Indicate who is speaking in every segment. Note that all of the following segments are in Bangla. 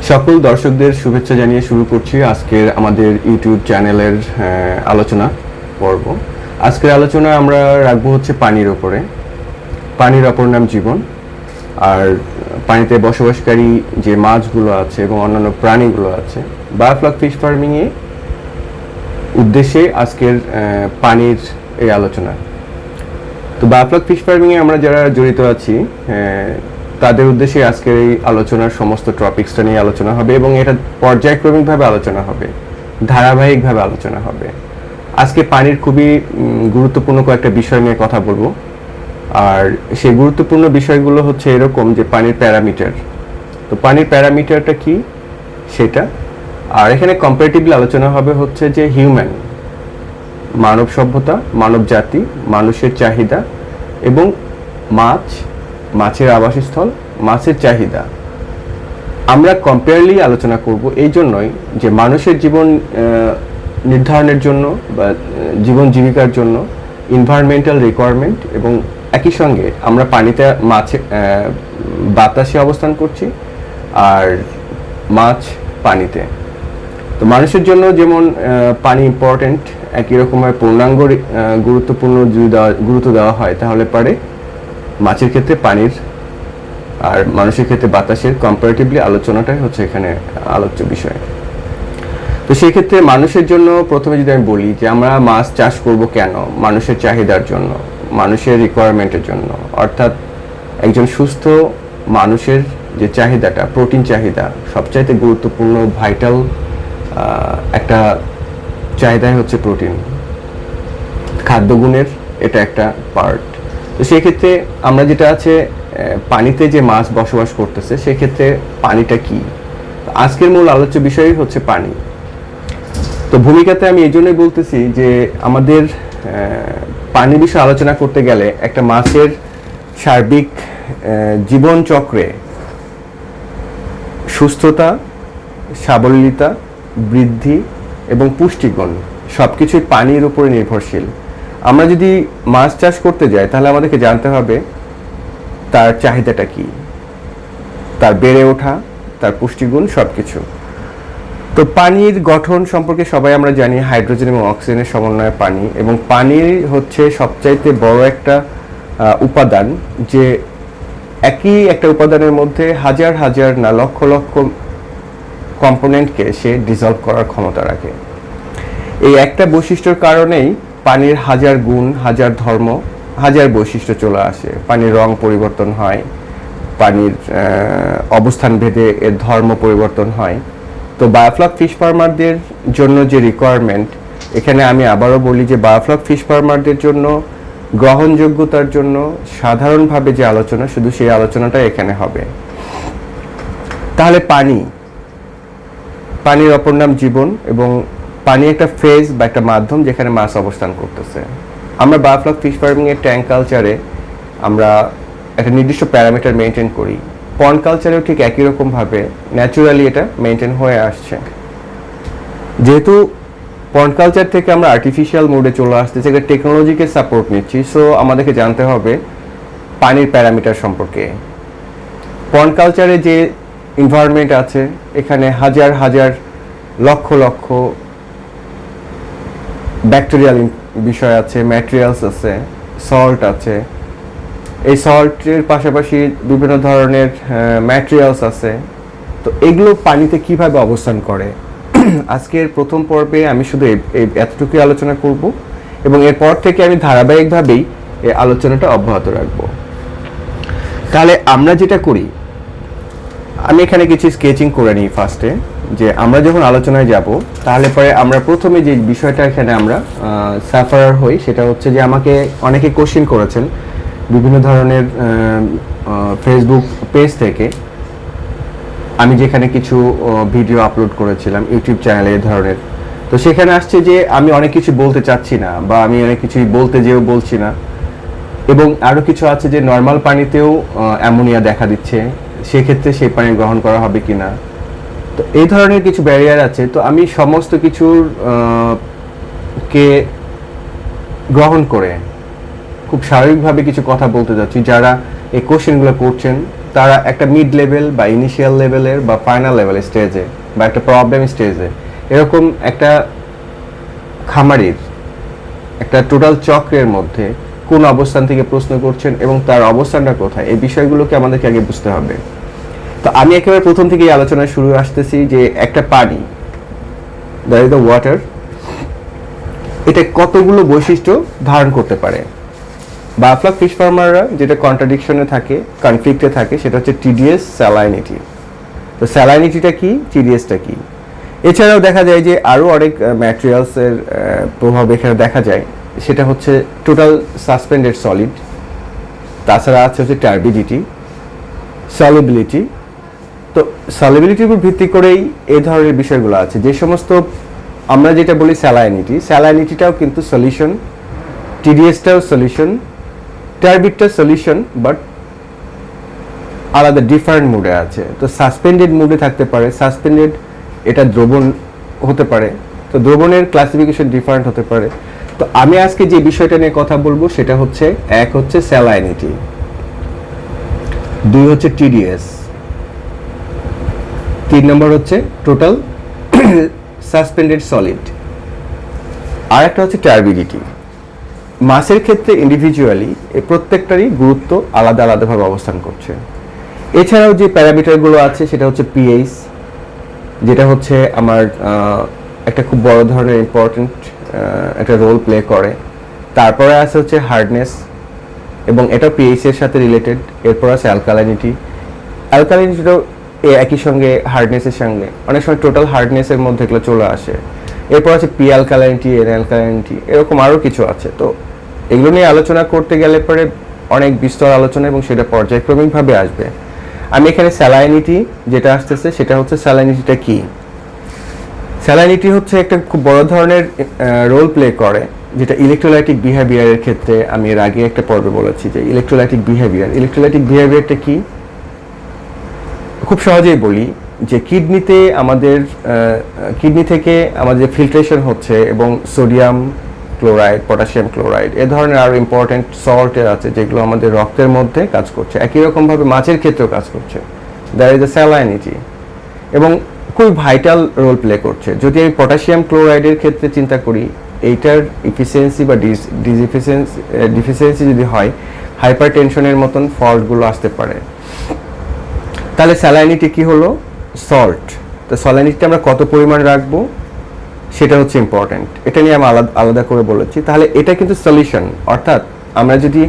Speaker 1: সকল দর্শকদের শুভেচ্ছা জানিয়ে শুরু করছি আজকের আমাদের ইউটিউব চ্যানেলের আলোচনা পর্ব। আজকের আলোচনা আমরা রাখবো হচ্ছে পানির ওপরে। পানির অপর নাম জীবন। আর পানিতে বসবাসকারী যে মাছগুলো আছে এবং অন্যান্য প্রাণীগুলো আছে, বায়োফ্লক ফিশ ফার্মিংয়ে উদ্দেশ্যে আজকের পানির এই আলোচনা। তো বায়োফ্লক ফিশ ফার্মিংয়ে আমরা যারা জড়িত আছি তাদের উদ্দেশ্যে আজকের এই আলোচনার সমস্ত টপিকসটা নিয়ে আলোচনা হবে এবং এটা পর্যায়ক্রমিকভাবে আলোচনা হবে, ধারাবাহিকভাবে আলোচনা হবে। আজকে পানির খুবই গুরুত্বপূর্ণ কয়েকটা বিষয় নিয়ে কথা বলবো। আর সেই গুরুত্বপূর্ণ বিষয়গুলো হচ্ছে এরকম যে পানির প্যারামিটার। তো পানির প্যারামিটারটা কি সেটা, আর এখানে কম্পারেটিভলি আলোচনা হবে হচ্ছে যে হিউম্যান, মানব সভ্যতা, মানব জাতি, মানুষের চাহিদা এবং মাছের আবাসস্থল, মাছের চাহিদা। আমরা কম্পেয়ারলি আলোচনা করব এই জন্যই যে মানুষের জীবন নির্ধারণের জন্য বা জীবন জীবিকার জন্য এনভায়রনমেন্টাল রিকোয়ারমেন্ট এবং একই সঙ্গে আমরা পানিতে বাতাসে অবস্থান করছি আর মাছ পানিতে। তো মানুষের জন্য যেমন পানি ইম্পর্টেন্ট, একই রকমভাবে পূর্ণাঙ্গ গুরুত্ব দেওয়া হয়, তাহলে পারে মাছের ক্ষেত্রে পানির আর মানুষের ক্ষেত্রে বাতাসের কম্পারেটিভলি আলোচনাটাই হচ্ছে এখানে আলোচ্য বিষয়। তো সেই ক্ষেত্রে মানুষের জন্য প্রথমে যদি আমি বলি যে আমরা মাছ চাষ করব কেন, মানুষের চাহিদার জন্য, মানুষের রিকোয়ারমেন্টের জন্য। অর্থাৎ একজন সুস্থ মানুষের যে চাহিদাটা, প্রোটিন চাহিদা, সবচাইতে গুরুত্বপূর্ণ ভাইটাল একটা চাহিদাই হচ্ছে প্রোটিন। খাদ্যগুণের এটা একটা পার্ট। তো সেক্ষেত্রে আমরা যেটা আছে পানিতে যে মাছ বসবাস করতেছে, সেক্ষেত্রে পানিটা কি, আজকের মূল আলোচ্য বিষয়ই হচ্ছে পানি। তো ভূমিকাতে আমি এই জন্যই বলতেছি যে আমাদের পানি বিষয়ে আলোচনা করতে গেলে একটা মাছের সার্বিক জীবন চক্রে সুস্থতা, সাবলীলতা, বৃদ্ধি এবং পুষ্টিগুণ সবকিছুই পানির উপরে নির্ভরশীল। আমরা যদি মাছ চাষ করতে যাই তাহলে আমাদেরকে জানতে হবে তার চাহিদাটা কি, তার বেড়ে ওঠা, তার পুষ্টিগুণ সবকিছু। তো পানির গঠন সম্পর্কে সবাই আমরা জানি, হাইড্রোজেন এবং অক্সিজেনের সমন্বয়ে পানি, এবং পানি হচ্ছে সবচাইতে বড় একটা উপাদান যে একই একটা উপাদানের মধ্যে হাজার হাজার না লক্ষ লক্ষ কম্পোনেন্টকে সে ডিসলভ করার ক্ষমতা রাখে। এই একটা বৈশিষ্ট্যের কারণেই পানির হাজার গুণ, হাজার ধর্ম, হাজার বৈশিষ্ট্য চলে আসে। পানির রং পরিবর্তন হয়, পানির অবস্থান ভেদে এর ধর্ম পরিবর্তন হয়। তো বায়োফ্লক ফিশ ফার্মারদের জন্য যে রিকোয়ারমেন্ট, এখানে আমি আবারও বলি যে বায়োফ্লক ফিশ ফার্মারদের জন্য গ্রহণযোগ্যতার জন্য সাধারণভাবে যে আলোচনা, শুধু সেই আলোচনাটা এখানে হবে। তাহলে পানির অপর নাম জীবন, এবং পানি একটা ফেজ বা একটা মাধ্যম যেখানে মাছ অবস্থান করতেছে। আমরা বায়োফ্লক ফিশ ফার্মিং এর ট্যাঙ্ক কালচারে আমরা একটা নির্দিষ্ট প্যারামিটার মেনটেন করি। পন্ড কালচারেও ঠিক একই রকমভাবে ন্যাচুরালি এটা মেনটেন হয়ে আসছে। যেহেতু পন্ড কালচার থেকে আমরা আর্টিফিশিয়াল মোডে চলে আসতেছি, একটা টেকনোলজিকে সাপোর্ট নিচ্ছি, সো আমাদেরকে জানতে হবে পানির প্যারামিটার সম্পর্কে। পন্ড কালচারে যে এনভায়রনমেন্ট আছে, এখানে হাজার হাজার লক্ষ লক্ষ ব্যাকটেরিয়াল বিষয় আছে, ম্যাটেরিয়ালস আছে, সল্ট আছে। এই সল্টের পাশাপাশি বিভিন্ন ধরনের ম্যাটেরিয়ালস আছে। তো এগুলো পানিতে কিভাবে অবস্থান করে, আজকের প্রথম পর্বে আমি শুধু এতটুকুই আলোচনা করব, এবং এরপর থেকে আমি ধারাবাহিকভাবেই এই আলোচনাটা অব্যাহত রাখব। তাহলে আমরা যেটা করি, আমি এখানে কিছু স্কেচিং করে নিই ফার্স্টে, যে আমরা যখন আলোচনায় যাব তাহলে পরে আমরা প্রথমে যে বিষয়টা এখানে আমরা সাফারার হই, সেটা হচ্ছে যে আমাকে অনেকে কোশ্চেন করেছেন বিভিন্ন ধরনের ফেসবুক পেজ থেকে। আমি যেখানে কিছু ভিডিও আপলোড করেছিলাম ইউটিউব চ্যানেলে এই ধরনের, তো সেখানে আসছে যে আমি অনেক কিছু বলতে চাচ্ছি না, বা আমি অনেক কিছুই বলতে যেও বলছি না, এবং আরও কিছু আছে যে নর্মাল পানিতেও অ্যামোনিয়া দেখা দিচ্ছে, সেক্ষেত্রে সেই পানি গ্রহণ করা হবে কিনা। তো এই ধরনের কিছু ব্যারিয়ার আছে। তো আমি সমস্ত কিছুর কে গ্রহণ করে খুব স্বাভাবিকভাবে কিছু কথা বলতে যাচ্ছি। যারা এই কোশ্চেনগুলো করছেন তারা একটা মিড লেভেল বা ইনিশিয়াল লেভেলের বা ফাইনাল লেভেল স্টেজে বা একটা প্রবলেম স্টেজে, এরকম একটা খামারির একটা টোটাল চক্রের মধ্যে কোন অবস্থান থেকে প্রশ্ন করছেন এবং তার অবস্থানটা কোথায়, এই বিষয়গুলোকে আমাদেরকে আগে বুঝতে হবে। তো আমি একেবারে প্রথম থেকেই আলোচনা শুরু আসতেছি যে একটা পানি, দ্যাট ইজ দ্য ওয়াটার, এটা কতগুলো বৈশিষ্ট্য ধারণ করতে পারে। বায়োফ্লক ফিশ ফার্মাররা যেটা কন্ট্রাডিকশনে থাকে, কনফ্লিক্টে থাকে, সেটা হচ্ছে টিডিএস, স্যালাইনিটি। তো স্যালাইনিটিটা কি, টিডিএসটা কি? এছাড়াও দেখা যায় যে আরও অনেক ম্যাটেরিয়ালসের প্রভাব এখানে দেখা যায়, সেটা হচ্ছে টোটাল সাসপেন্ডেড সলিড, তাছাড়া আছে হচ্ছে টার্বিডিটি, সলিবিলিটি। তো সলিবিলিটির উপর ভিত্তি করেই এই ধরনের বিষয়গুলো আছে। যে সমস্ত আমরা যেটা বলি স্যালাইনিটি, স্যালাইনিটিটাও কিন্তু সলিউশন, টিডিএসটাও সলিউশন, টার্বিডটা সলিউশন, বাট আলাদা ডিফারেন্ট মুডে আছে। তো সাসপেন্ডেড মুডে থাকতে পারে, সাসপেন্ডেড এটা দ্রবণ হতে পারে, তো দ্রবণের ক্লাসিফিকেশন ডিফারেন্ট হতে পারে। তো আমি আজকে যে বিষয়টা নিয়ে কথা বলবো সেটা হচ্ছে, এক হচ্ছে স্যালাইনিটি, দুই হচ্ছে টিডিএস, তিন নম্বর হচ্ছে টোটাল সাসপেন্ডেড সলিড, আর একটা হচ্ছে টার্বিডিটি। মাছের ক্ষেত্রে ইন্ডিভিজুয়ালি এই প্রত্যেকটারই গুরুত্ব আলাদা আলাদাভাবে অবস্থান করছে। এছাড়াও যে প্যারামিটারগুলো আছে সেটা হচ্ছে পিএইচ, যেটা হচ্ছে আমার একটা খুব বড় ধরনের ইম্পর্টেন্ট একটা রোল প্লে করে। তারপরে আছে হচ্ছে হার্ডনেস, এবং এটা পিএইচ এর সাথে রিলেটেড। এরপর আছে অ্যালকালাইনিটি, অ্যালকালাইনিটিটাও একই সঙ্গে হার্ডনেসের সঙ্গে, অনেক সময় টোটাল হার্ডনেসের মধ্যে এগুলো চলে আসে। এরপর আছে পি অ্যালকালাইনিটি, এন অ্যালকালাইনিটি, এরকম আরও কিছু আছে। তো এগুলো নিয়ে আলোচনা করতে গেলে পরে অনেক বিস্তর আলোচনা এবং সেটা পর্যায়ক্রমিকভাবে আসবে। আমি এখানে স্যালাইনিটি যেটা আসতেছে সেটা হচ্ছে, স্যালাইনিটিটা কি? স্যালাইনিটি হচ্ছে একটা খুব বড় ধরনের রোল প্লে করে, যেটা ইলেকট্রোলাইটিক বিহেভিয়ারের ক্ষেত্রে আমি এর আগে একটা পর্বে বলেছি যে ইলেকট্রোলাইটিক বিহেভিয়ারটা কি। খুব সহজেই বলি যে কিডনি থেকে আমাদের ফিল্ট্রেশন হচ্ছে এবং সোডিয়াম ক্লোরাইড, পটাশিয়াম ক্লোরাইড, এ ধরনের আরও ইম্পর্টেন্ট সল্টের আছে যেগুলো আমাদের রক্তের মধ্যে কাজ করছে, একই রকমভাবে মাছের ক্ষেত্রেও কাজ করছে। দ্যাট ইজ দ্য স্যালাইনিটি, এবং খুব ভাইটাল রোল প্লে করছে। যদি আমি পটাশিয়াম ক্লোরাইডের ক্ষেত্রে চিন্তা করি, এইটার ইফিসিয়েন্সি বা ডিফিসিয়েন্সি যদি হয়, হাইপার টেনশনের মতন ফল্টগুলো আসতে পারে। তাহলে স্যালাইনিটি কি হলো? সল্ট। তো স্যালাইনিটি আমরা কত পরিমাণ রাখবো সেটা হচ্ছে ইম্পর্টেন্ট, এটা নিয়ে আমি আলাদা করে বলেছি। তাহলে এটা কিন্তু সলিউশন, অর্থাৎ আমরা যদি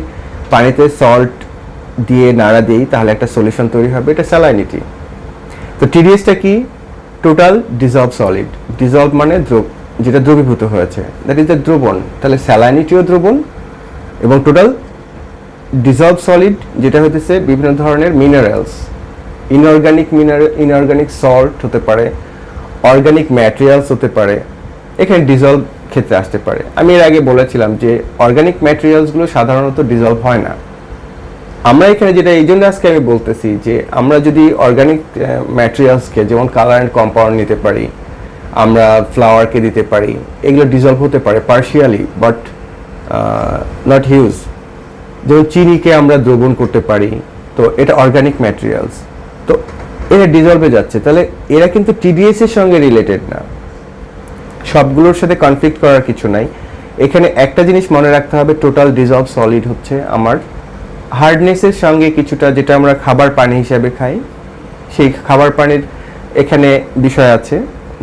Speaker 1: পানিতে সল্ট দিয়ে নাড়া দিই তাহলে একটা সলিউশন তৈরি হবে, এটা স্যালাইনিটি। তো টিডিএসটা কি? টোটাল ডিজলভ সলিড, ডিজলভ মানে যেটা দ্রবীভূত হয়েছে, দ্যাট ইজ দ্য দ্রবণ। তাহলে স্যালাইনিটিও দ্রবণ, এবং টোটাল ডিজলভ সলিড যেটা হতেছে বিভিন্ন ধরনের মিনারেলস, ইনঅর্গানিক সল্ট হতে পারে, অর্গানিক ম্যাটেরিয়ালস হতে পারে, এখানে ডিজলভ ক্ষেত্রে আসতে পারে। আমি এর আগে বলেছিলাম যে অর্গানিক ম্যাটেরিয়ালসগুলো সাধারণত ডিজলভ হয় না। আমরা এখানে যেটা এই জন্য আজকে আমি বলতেছি যে আমরা যদি অর্গানিক ম্যাটেরিয়ালসকে, যেমন কালার অ্যান্ড কম্পাউন্ড নিতে পারি, আমরা ফ্লাওয়ারকে দিতে পারি, এগুলো ডিজলভ হতে পারে পার্শিয়ালি, বাট নট হিউজ। যেমন চিনিকে আমরা দ্রবণ করতে পারি, তো এটা অর্গানিক ম্যাটেরিয়ালস, তো এরা ডিজলভে যাচ্ছে। তাহলে এরা কিন্তু টিডিএস এর সঙ্গে রিলেটেড না, সবগুলোর সাথে কনফ্লিক্ট করার কিছু নাই। এখানে একটা জিনিস মনে রাখতে হবে, টোটাল ডিজলভ সলিড হচ্ছে আমার হার্ডনেসের সঙ্গে কিছুটা, যেটা আমরা খাবার পানি হিসাবে খাই, সেই খাবার পানির এখানে বিষয় আছে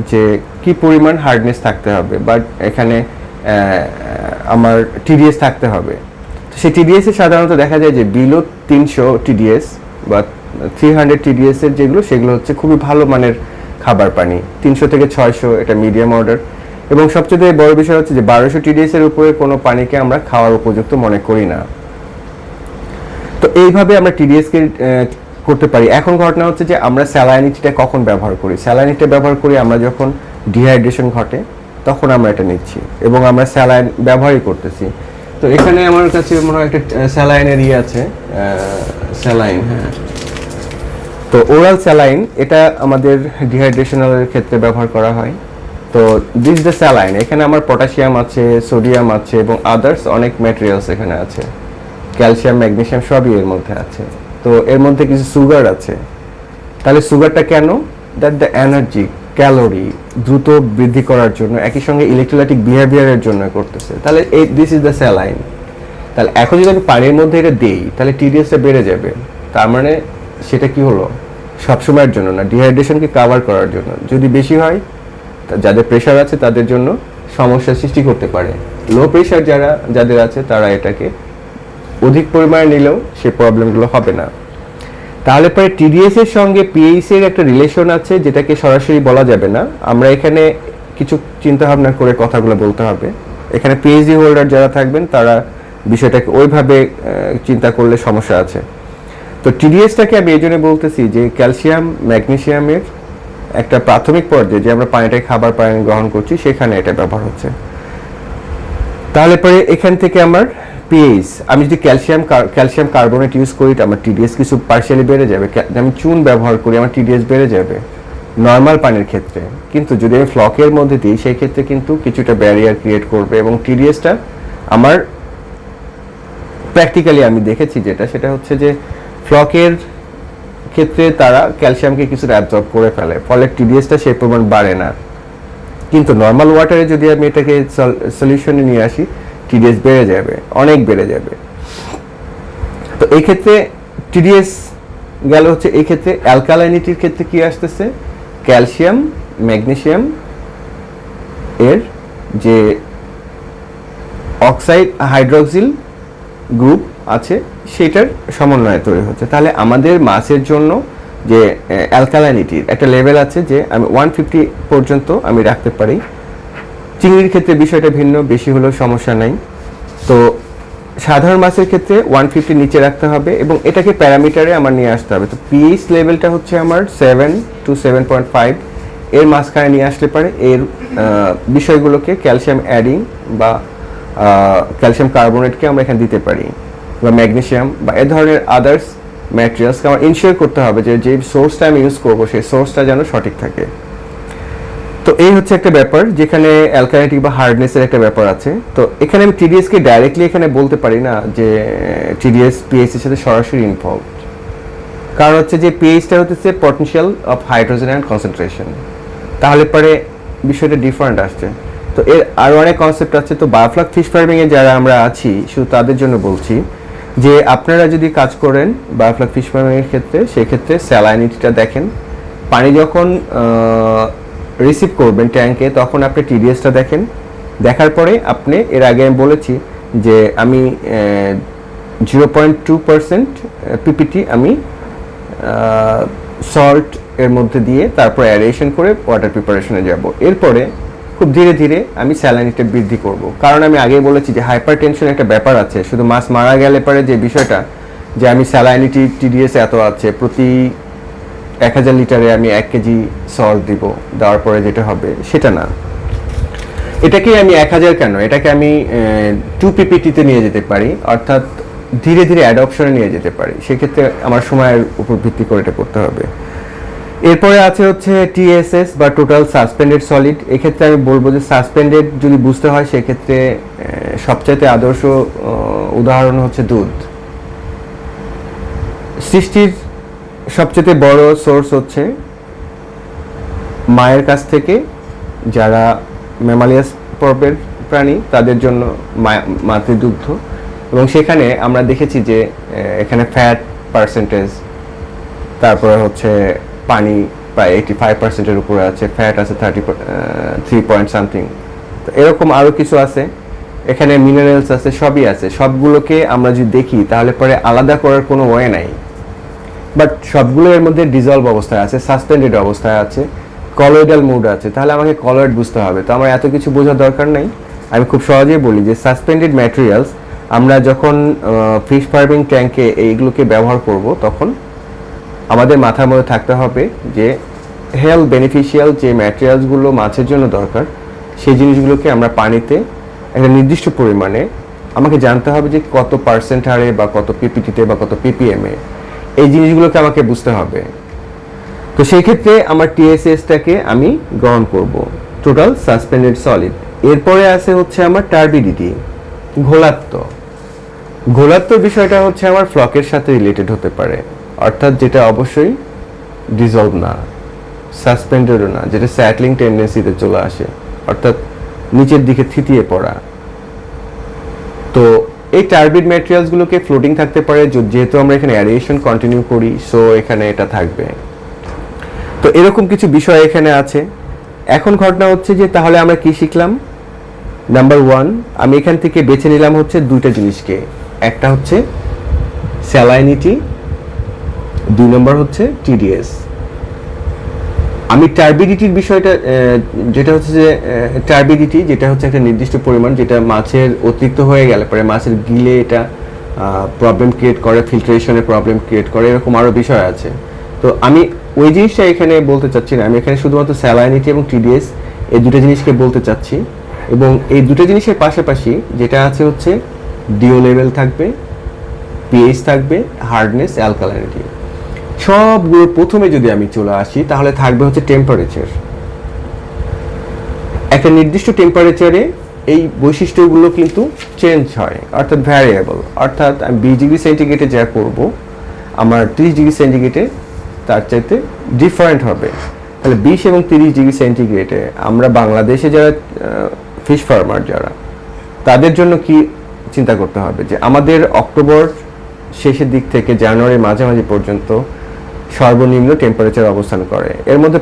Speaker 1: যে কি পরিমাণ হার্ডনেস থাকতে হবে, বাট এখানে আমার টিডিএস থাকতে হবে। তো সেই টিডিএস এ সাধারণত দেখা যায় যে বিলো 300 টিডিএস বা 300 টিডিএস এর যেগুলো, সেগুলো হচ্ছে খুবই ভালো মানের খাবার পানি। 300 থেকে 600 এটা মিডিয়াম অর্ডার, এবং সবচেয়ে বড় বিষয় হচ্ছে যে 1200 টিডিএস এর উপরে কোনো পানিকে আমরা খাওয়ার উপযুক্ত মনে করি না। তো এইভাবে আমরা টিডিএস কে করতে পারি। এখন ঘটনা হচ্ছে যে আমরা স্যালাইনিটিটা কখন ব্যবহার করি? স্যালাইনিটা ব্যবহার করি আমরা যখন ডিহাইড্রেশন ঘটে, তখন আমরা এটা নিচ্ছি এবং আমরা স্যালাইন ব্যবহারই করতেছি। তো এখানে আমার কাছে মনে হয় একটা স্যালাইনের আছে, স্যালাইন, হ্যাঁ। তো ওরাল স্যালাইন, এটা আমাদের ডিহাইড্রেশনের ক্ষেত্রে ব্যবহার করা হয়। তো দিস দ্য স্যালাইন, এখানে আমার পটাশিয়াম আছে, সোডিয়াম আছে এবং আদার্স অনেক ম্যাটেরিয়ালস এখানে আছে, ক্যালসিয়াম, ম্যাগনেসিয়াম সবই এর মধ্যে আছে। তো এর মধ্যে কিছু সুগার আছে। তাহলে সুগারটা কেন? দ্যাট দ্য এনার্জি ক্যালোরি দ্রুত বৃদ্ধি করার জন্য, একই সঙ্গে ইলেকট্রোলাইটিক বিহেভিয়ারের জন্য করতেছে। তাহলে দিস ইজ দ্য স্যালাইন। তাহলে এখন যদি আমি পানির মধ্যে এটা দেই তাহলে টিডিএসটা বেড়ে যাবে। তার মানে সেটা কি হলো? সবসময়ের জন্য না, ডিহাইড্রেশনকে কাভার করার জন্য। যদি বেশি হয়, যাদের প্রেশার আছে তাদের জন্য সমস্যার সৃষ্টি করতে পারে। লো প্রেশার যাদের আছে তারা এটাকে অধিক পরিমাণে নিলেও সে প্রবলেমগুলো হবে না। তাহলে পরে টিডিএস এর সঙ্গে পিএইচ এর একটা রিলেশন আছে, যেটাকে সরাসরি বলা যাবে না। আমরা এখানে কিছু চিন্তা ভাবনা করে কথাগুলো বলতে হবে। এখানে পিএইচডি হোল্ডার যারা থাকবেন তারা বিষয়টাকে ওইভাবে চিন্তা করলে সমস্যা আছে। তো টিডিএসটাকে আমি এই জন্য বলতেছি যে ক্যালসিয়াম ম্যাগনেসিয়ামের একটা প্রাথমিক পর্যায়ে যে আমরা পানিটাকে খাবার পানি গ্রহণ করছি সেখানে এটা ব্যবহার হচ্ছে। তাহলে পরে এখান থেকে আমার পিএইচ, আমি যদি ক্যালসিয়াম কার্বনেট ইউজ করি আমার টিডিএস কিছু পার্শিয়ালি বেড়ে যাবে। আমি চুন ব্যবহার করি আমার টিডিএস বেড়ে যাবে নর্মাল পানির ক্ষেত্রে। কিন্তু যদি আমি ফ্লকের মধ্যে দিই সেই ক্ষেত্রে কিন্তু কিছুটা ব্যারিয়ার ক্রিয়েট করবে এবং টিডিএসটা আমার প্র্যাকটিক্যালি আমি দেখেছি সেটা হচ্ছে যে ফ্লকের ক্ষেত্রে তারা ক্যালসিয়ামকে কিছুটা অ্যাবজর্ব করে ফেলে, ফলে টিডিএসটা সেই পরিমাণ বাড়ে না। কিন্তু নর্মাল ওয়াটারে যদি আমি এটাকে সলিউশনে নিয়ে আসি টিডিএস বেড়ে যাবে, অনেক বেড়ে যাবে। তো এই ক্ষেত্রে টিডিএস গেল হচ্ছে। এই ক্ষেত্রে অ্যালকালাইনিটির ক্ষেত্রে কি আসতেছে? ক্যালসিয়াম ম্যাগনেসিয়াম এর যে অক্সাইড হাইড্রোক্সিল গ্রুপ আছে সেটার সমন্বয়ে তৈরি হচ্ছে। তাহলে আমাদের মাছের জন্য যে অ্যালকালাইনিটির একটা লেভেল আছে যে আমি 150 পর্যন্ত আমি রাখতে পারি। চিংড়ির ক্ষেত্রে বিষয়টা ভিন্ন, বেশি হলেও সমস্যা নাই। তো সাধারণ মাছের ক্ষেত্রে 150 নিচে রাখতে হবে এবং এটাকে প্যারামিটারে আমার নিয়ে আসতে হবে। তো পিএইচ লেভেলটা হচ্ছে আমার 7 to 7.5 এর মাঝখানে নিয়ে আসতে পারে। এর বিষয়গুলোকে ক্যালসিয়াম অ্যাডিং বা ক্যালসিয়াম কার্বনেটকে আমরা এখানে দিতে পারি, বা ম্যাগনেসিয়াম বা এ ধরনের আদার্স ম্যাটেরিয়ালসকে আমার ইনশিওর করতে হবে যে সোর্সটা আমি ইউজ করবো সেই সোর্সটা যেন সঠিক থাকে। তো এই হচ্ছে একটা ব্যাপার যেখানে অ্যালকালাইনিটি বা হার্ডনেসের একটা ব্যাপার আছে। তো এখানে আমি টিডিএসকে ডাইরেক্টলি এখানে বলতে পারি না যে টিডিএস পিএইচ এর সাথে সরাসরি ইনভলভড, কারণ হচ্ছে যে পিএইচটা হচ্ছে potential of hydrogen and concentration. তাহলে পরে বিষয়টা ডিফারেন্ট আসছে। তো এর আরও অনেক কনসেপ্ট আছে। তো বায়োফ্লক ফিশ ফার্মিংয়ে যারা আমরা আছি শুধু তাদের জন্য বলছি যে আপনারা যদি কাজ করেন বায়োফ্লক ফিশ ফার্মিংয়ের ক্ষেত্রে, সেক্ষেত্রে স্যালাইনিটিটা দেখেন। পানি যখন রিসিভ করবেন ট্যাঙ্কে তখন আপনি টিডিএসটা দেখেন। দেখার পরে আপনি, এর আগে আমি বলেছি যে আমি 0.2% পিপিটি আমি সল্ট এর মধ্যে দিয়ে তারপর অ্যারেশন করে ওয়াটার প্রিপারেশনে যাব। এরপরে খুব ধীরে ধীরে আমি স্যালাইনিটি বৃদ্ধি করব, কারণ আমি আগেই বলেছি যে হাইপার টেনশন একটা ব্যাপার আছে। শুধু মাছ মারা গেলে পরে যে বিষয়টা যে আমি স্যালাইনিটি টিডিএস এত আছে, প্রতি 1000 লিটারে আমি 1 কেজি সল্ট দিব, দেওয়ার পরে যেটা হবে সেটা না। এটাকে আমি 1000 কেন, এটাকে আমি 2 পিপিটিতে নিয়ে যেতে পারি, অর্থাৎ ধীরে ধীরে অ্যাডপশনে নিয়ে যেতে পারি। সেক্ষেত্রে আমার সময়ের উপর ভিত্তি করে এটা করতে হবে। এরপরে আছে হচ্ছে টিএসএস বা টোটাল সাসপেন্ডেড সলিড। এক্ষেত্রে আমি বলবো যে সাসপেন্ডেড যদি বুঝতে হয় সেক্ষেত্রে সবচাইতে আদর্শ উদাহরণ হচ্ছে দুধ। সৃষ্টির সবচেয়ে বড় সোর্স হচ্ছে মায়ের কাছ থেকে, যারা ম্যামালিয়াস পর্বের প্রাণী তাদের জন্য মাতৃদুগ্ধ, এবং সেখানে আমরা দেখেছি যে এখানে ফ্যাট পার্সেন্টেজ, তারপরে হচ্ছে পানি প্রায় 85%-এর উপরে আছে, ফ্যাট আছে 33 পয়েন্ট সামথিং। তো এরকম আরও কিছু আছে, এখানে মিনারেলস আছে, সবই আছে। সবগুলোকে আমরা যদি দেখি তাহলে পরে আলাদা করার কোনো ওয়ে নাই, বাট সবগুলো এর মধ্যে ডিজলভ অবস্থায় আছে, সাসপেন্ডেড অবস্থায় আছে, কলয়েডাল মুড আছে। তাহলে আমাকে কলয়েড বুঝতে হবে। তো আমার এত কিছু বোঝার দরকার নাই, আমি খুব সহজেই বলি যে সাসপেন্ডেড ম্যাটেরিয়ালস আমরা যখন ফিশ ফার্মিং ট্যাঙ্কে এইগুলোকে ব্যবহার করব তখন আমাদের মাথার মধ্যে থাকতে হবে যে হেলথ বেনিফিশিয়াল যে ম্যাটেরিয়ালসগুলো মাছের জন্য দরকার সেই জিনিসগুলোকে আমরা পানিতে একটা নির্দিষ্ট পরিমাণে, আমাকে জানতে হবে যে কত পার্সেন্ট হারে বা কত পিপিটিতে বা কত পিপিএমে, এই জিনিসগুলোকে আমাকে বুঝতে হবে। তো সেই ক্ষেত্রে আমার টিএসএসটাকে আমি গ্রহণ করব, টোটাল সাসপেন্ডেড সলিড। এরপরে আছে হচ্ছে আমার টার্বিডিটি, ঘোলাত্ম। ঘোলাত্তর বিষয়টা হচ্ছে আমার ফ্লকের সাথে রিলেটেড হতে পারে, অর্থাৎ যেটা অবশ্যই ডিজলভ না, সাসপেন্ডেডও না, যেটা স্যাটলিং টেন্ডেন্সিতে চলে আসে, অর্থাৎ নিচের দিকে থিতিয়ে পড়া। তো এই টার্বিড ম্যাটেরিয়ালসগুলোকে ফ্লোটিং থাকতে পারে, যেহেতু আমরা এখানে অ্যারিয়েশন কন্টিনিউ করি, সো এখানে এটা থাকবে। তো এরকম কিছু বিষয় এখানে আছে। এখন ঘটনা হচ্ছে যে তাহলে আমরা কি শিখলাম? নাম্বার 1, আমি এখান থেকে বেছে নিলাম হচ্ছে দুইটা জিনিসকে, একটা হচ্ছে স্যালাইনিটি, 2 নম্বর হচ্ছে টিডিএস। আমি টার্বিডিটির বিষয়টা, যেটা হচ্ছে যে টার্বিডিটি যেটা হচ্ছে একটা নির্দিষ্ট পরিমাণ, যেটা মাছের অতিরিক্ত হয়ে গেলে পরে মাছের গিলে এটা প্রবলেম ক্রিয়েট করে, ফিল্ট্রেশনের প্রবলেম ক্রিয়েট করে, এরকম আরও বিষয় আছে। তো আমি ওই জিনিসটা এখানে বলতে চাচ্ছি না, আমি এখানে শুধুমাত্র স্যালাইনিটি এবং টিডিএস এই দুটো জিনিসকে বলতে চাচ্ছি। এবং এই দুটো জিনিসের পাশাপাশি যেটা আছে হচ্ছে ডিও লেভেল থাকবে, পিএইচ থাকবে, হার্ডনেস, অ্যালকালাইনিটি। সবগুলোর প্রথমে যদি আমি চলে আসি তাহলে থাকবে হচ্ছে টেম্পারেচার। একটা নির্দিষ্ট টেম্পারেচারে এই বৈশিষ্ট্যগুলো কিন্তু চেঞ্জ হয়, অর্থাৎ ভ্যারিয়েবল। অর্থাৎ আমি 20 ডিগ্রি সেন্টিগ্রেডে যা করব আমার 30 ডিগ্রি সেন্টিগ্রেডে তার চাইতে ডিফারেন্ট হবে। তাহলে 20 এবং 30 ডিগ্রি সেন্টিগ্রেডে আমরা বাংলাদেশে যারা ফিশ ফার্মার যারা, তাদের জন্য কি চিন্তা করতে হবে যে আমাদের অক্টোবর শেষের দিক থেকে জানুয়ারির মাঝামাঝি পর্যন্ত সর্বনিম্ন টেম্পারেচার অবস্থান করে। এর মধ্যে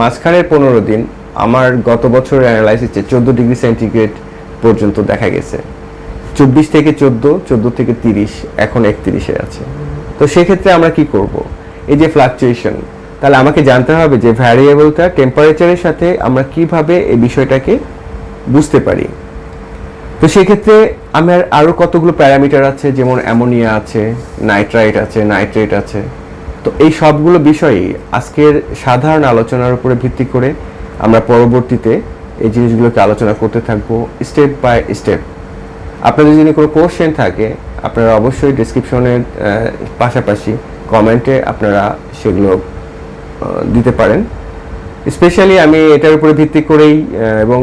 Speaker 1: মাঝখানের 15 দিন আমার গত বছরের অ্যানালাইসিসে 14 ডিগ্রি সেন্টিগ্রেড পর্যন্ত দেখা গেছে। 24 থেকে 14, 14 থেকে 30, এখন 31-এ আছে। তো সেক্ষেত্রে আমরা কি করব? এই যে ফ্লাকচুয়েশন, তাহলে আমাকে জানতে হবে যে ভ্যারিয়েবলটা টেম্পারেচারের সাথে আমরা কিভাবে এই বিষয়টাকে বুঝতে পারি। তো সেক্ষেত্রে আমার আরও কতগুলো প্যারামিটার আছে, যেমন অ্যামোনিয়া আছে, নাইট্রাইট আছে, নাইট্রেট আছে। তো এই সবগুলো বিষয়ই আজকের সাধারণ আলোচনার উপরে ভিত্তি করে আমরা পরবর্তীতে এই জিনিসগুলোকে আলোচনা করতে থাকবো স্টেপ বাই স্টেপ। আপনাদের যদি কোনো কোশ্চেন থাকে আপনারা অবশ্যই ডেসক্রিপশনের পাশাপাশি কমেন্টে আপনারা সেগুলো দিতে পারেন। স্পেশালি আমি এটার উপরে ভিত্তি করেই এবং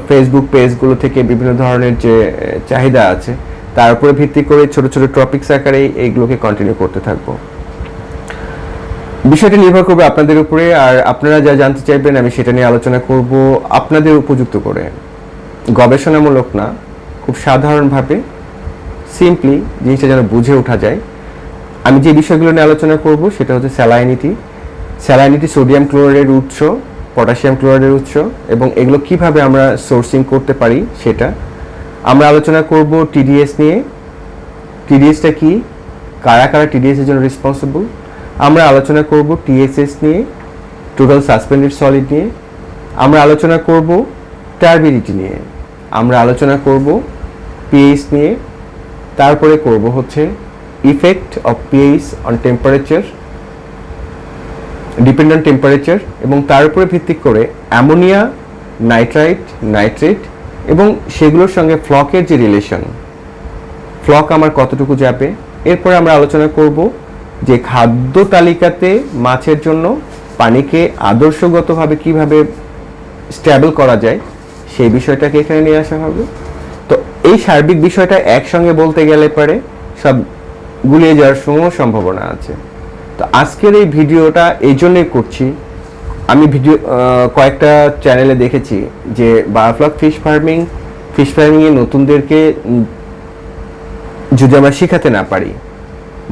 Speaker 1: ফেসবুক পেজগুলো থেকে বিভিন্ন ধরনের যে চাহিদা আছে তার উপরে ভিত্তি করে ছোট ছোট টপিকস আকারে এইগুলোকে কন্টিনিউ করতে থাকবো। বিষয়টা নির্ভর করবে আপনাদের উপরে, আর আপনারা যা জানতে চাইবেন আমি সেটা নিয়ে আলোচনা করব আপনাদের উপযুক্ত করে, গবেষণামূলক না, খুব সাধারণভাবে সিম্পলি জিনিসটা যেন বুঝে ওঠা যায়। আমি যে বিষয়গুলো নিয়ে আলোচনা করব সেটা হচ্ছে স্যালাইনিটি, সোডিয়াম ক্লোরাইডের উৎস, পটাশিয়াম ক্লোরাইডের উৎস, এবং এগুলো কিভাবে আমরা সোর্সিং করতে পারি সেটা আমরা আলোচনা করব। টিডিএস নিয়ে, টিডিএসটা কি, কারা কারা টিডিএস এর জন্য রেসপন্সিবল। আমরা আলোচনা করব টিএসএস নিয়ে, টোটাল সাসপেন্ডেড সলিড নিয়ে। আমরা আলোচনা করব টার্বিডিটি নিয়ে, আমরা আলোচনা করব পিএইচ নিয়ে, তারপরে করব হচ্ছে effect of pH on temperature, dependent temperature, এবং তার উপরে ভিত্তি করে অ্যামোনিয়া, নাইট্রাইট, নাইট্রেট এবং সেগুলোর সঙ্গে ফ্লকের যে রিলেশন, ফ্লক আমার কতটুকু যাবে। এরপরে আমরা আলোচনা করব যে খাদ্য তালিকাতে মাছের জন্য পানিকে আদর্শগতভাবে কিভাবে স্ট্যাবল করা যায় সেই বিষয়টাকে এখানে নিয়ে আসা হবে। তো এই সার্বিক বিষয়টা একসঙ্গে বলতে গেলে পরে সব গুলিয়ে যাওয়ার সম্ভাবনা আছে। তো আজকের এই ভিডিওটা এই জন্যই করছি, আমি কয়েকটা চ্যানেলে দেখেছি যে বায়োফ্লক ফিশ ফার্মিংয়ে নতুনদেরকে যদি আমরা শেখাতে না পারি,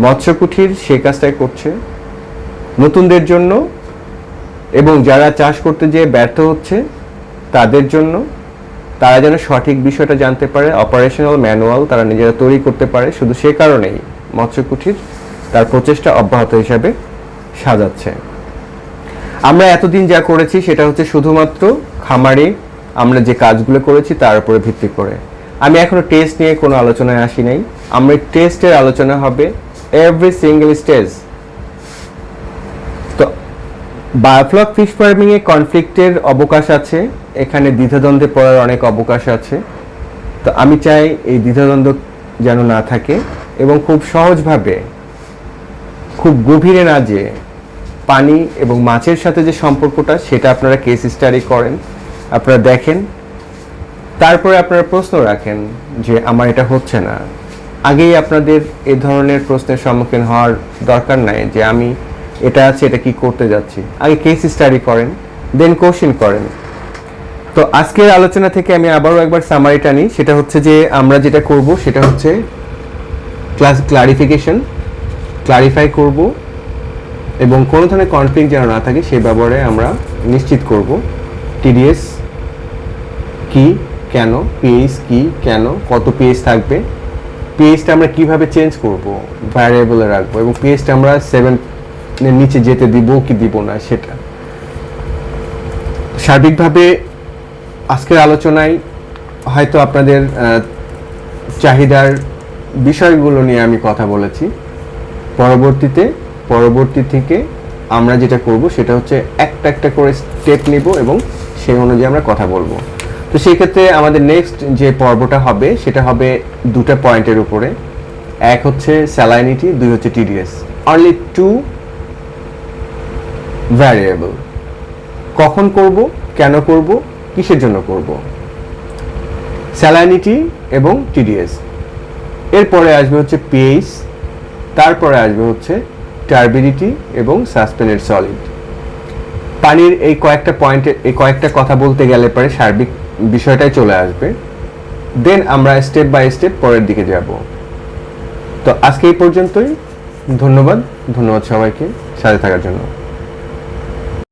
Speaker 1: মৎস্য কুঠির সে কাজটাই করছে নতুনদের জন্য, এবং যারা চাষ করতে যেয়ে ব্যর্থ হচ্ছে তাদের জন্য, তারা যেন সঠিক বিষয়টা জানতে পারে, অপারেশনাল ম্যানুয়াল তারা নিজেরা তৈরি করতে পারে। শুধু সে কারণেই মৎস্য কুঠির তার প্রচেষ্টা অব্যাহত হিসাবে সাজাচ্ছে। আমরা এতদিন যা করেছি সেটা হচ্ছে শুধুমাত্র খামারে আমরা যে কাজগুলো করেছি তার উপরে ভিত্তি করে। আমি এখনো টেস্ট নিয়ে কোনো আলোচনায় আসি নাই। আমরা টেস্টের আলোচনা হবে এভরি সিঙ্গেল স্টেজ। তো বায়োফ্লক ফিশ ফার্মিং এ কনফ্লিক্টের অবকাশ আছে, এখানে দ্বিধাদ্বন্দ্বে পড়ার অনেক অবকাশ আছে। তো আমি চাই এই দ্বিধাদ্বন্দ্ব যেন না থাকে, এবং খুব সহজভাবে, খুব গভীরে না যেয়ে পানি এবং মাছের সাথে যে সম্পর্কটা সেটা আপনারা কেস স্টাডি করেন, আপনারা দেখেন, তারপরে আপনারা প্রশ্ন রাখেন যে আমার এটা হচ্ছে না, আগেই আপনাদের এই ধরনের প্রশ্নের সম্মুখীন হওয়ার দরকার নাই যে আমি এটা আছে এটা কি করতে যাচ্ছি। আগে কেস স্টাডি করেন, দেন কোশ্চেন করেন। তো আজকের আলোচনা থেকে আমি আবারও একবার সামারিটা নিই। সেটা হচ্ছে যে আমরা যেটা করব সেটা হচ্ছে ক্লারিফাই করব এবং কোনো ধরনের কনফ্লিক্ট যেন না থাকে সেই ব্যাপারে আমরা নিশ্চিত করব। টিডিএস কি, কেন, পিএইচ কি, কেন, কত পিএইচ থাকবে, পিএইচটা আমরা কিভাবে চেঞ্জ করব, ভ্যারিয়েবলে রাখবো, এবং পিএইচটা আমরা 7 এর নিচে যেতে দিব কি দিব না সেটা। সার্বিকভাবে আজকের আলোচনায় হয়তো আপনাদের চাহিদার বিষয়গুলো নিয়ে আমি কথা বলেছি। পরবর্তী থেকে আমরা যেটা করব সেটা হচ্ছে একটা একটা করে স্টেপ নিব এবং সেই অনুযায়ী আমরা কথা বলবো। তো সেই ক্ষেত্রে আমাদের নেক্সট যে পর্বটা হবে সেটা হবে দুটো পয়েন্টের উপরে। এক হচ্ছে স্যালাইনিটি, দুই হচ্ছে টিডিএস। Only 2 variable. কখন করব, কেন করব, কিসের জন্য করব, স্যালাইনিটি এবং টিডিএস। এরপরে আসবে হচ্ছে পিএইচ, তারপরে আসবে হচ্ছে টার্বিডিটি এবং সাসপেন্ডেড সলিড। পানির এই কয়েকটা কথা বলতে গেলে পরে সার্বিক বিষয়টাই চলে আসবে। দেন আমরা স্টেপ বাই স্টেপ পরের দিকে যাব। তো আজকে এই পর্যন্তই। ধন্যবাদ সবাইকে সাথে থাকার জন্য।